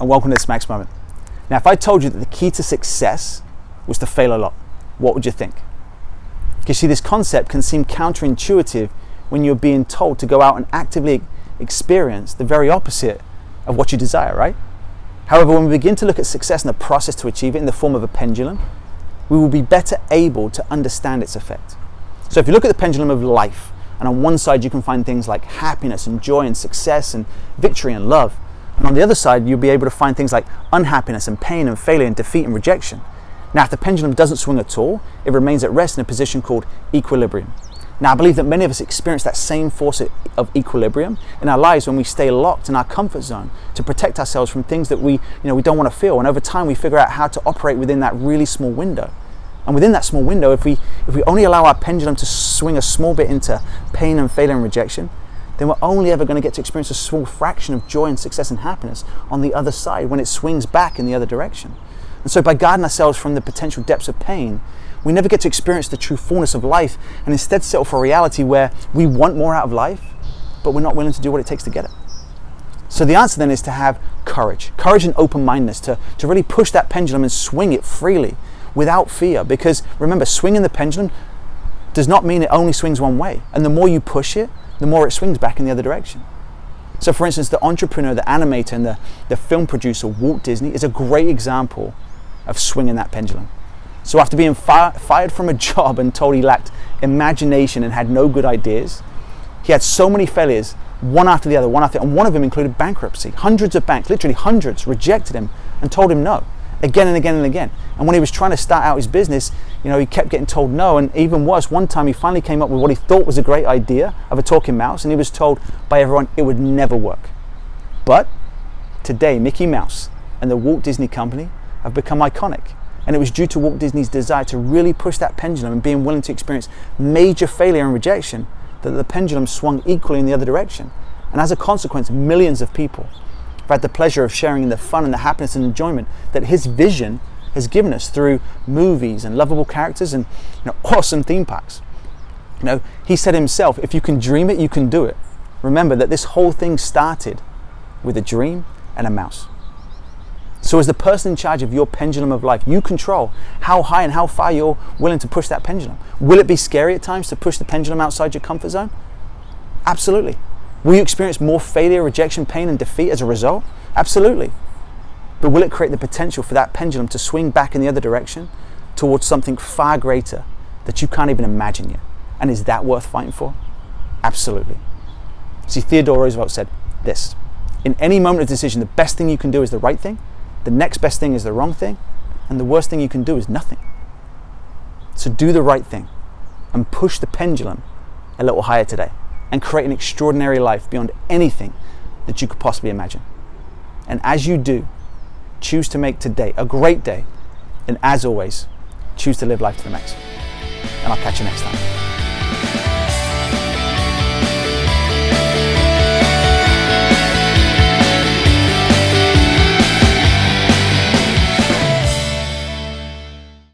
and welcome to this Max Moment. Now, if I told you that the key to success was to fail a lot, what would you think? Because see, this concept can seem counterintuitive when you're being told to go out and actively experience the very opposite of what you desire, right? However, when we begin to look at success and the process to achieve it in the form of a pendulum, we will be better able to understand its effect. So if you look at the pendulum of life, and on one side you can find things like happiness and joy and success and victory and love. And on the other side, you'll be able to find things like unhappiness and pain and failure and defeat and rejection. Now, if the pendulum doesn't swing at all, it remains at rest in a position called equilibrium. Now, I believe that many of us experience that same force of equilibrium in our lives when we stay locked in our comfort zone to protect ourselves from things that we don't want to feel. And over time, we figure out how to operate within that really small window. And within that small window, if we only allow our pendulum to swing a small bit into pain and failure and rejection, then we're only ever going to get to experience a small fraction of joy and success and happiness on the other side when it swings back in the other direction. And so by guarding ourselves from the potential depths of pain, we never get to experience the true fullness of life and instead settle for a reality where we want more out of life, but we're not willing to do what it takes to get it. So the answer then is to have courage and open-mindedness, to really push that pendulum and swing it freely without fear. Because remember, swinging the pendulum does not mean it only swings one way. And the more you push it, the more it swings back in the other direction. So for instance, the entrepreneur, the animator, and the film producer, Walt Disney, is a great example of swinging that pendulum. So after being fired from a job and told he lacked imagination and had no good ideas, he had so many failures, one after the other, and one of them included bankruptcy. Hundreds of banks, literally hundreds, rejected him and told him no, again and again and again. And when he was trying to start out his business, he kept getting told no. And even worse, one time he finally came up with what he thought was a great idea of a talking mouse, and he was told by everyone it would never work. But today, Mickey Mouse and the Walt Disney Company have become iconic. And it was due to Walt Disney's desire to really push that pendulum and being willing to experience major failure and rejection that the pendulum swung equally in the other direction. And as a consequence, millions of people have had the pleasure of sharing in the fun and the happiness and enjoyment that his vision has given us through movies and lovable characters and awesome theme parks. He said himself, if you can dream it, you can do it. Remember that this whole thing started with a dream and a mouse. So as the person in charge of your pendulum of life, you control how high and how far you're willing to push that pendulum. Will it be scary at times to push the pendulum outside your comfort zone? Absolutely. Will you experience more failure, rejection, pain, and defeat as a result? Absolutely. But will it create the potential for that pendulum to swing back in the other direction towards something far greater that you can't even imagine yet? And is that worth fighting for? Absolutely. See, Theodore Roosevelt said this: in any moment of decision, the best thing you can do is the right thing, the next best thing is the wrong thing, and the worst thing you can do is nothing. So do the right thing and push the pendulum a little higher today and create an extraordinary life beyond anything that you could possibly imagine. And as you do, choose to make today a great day, and as always, choose to live life to the max. And I'll catch you next time.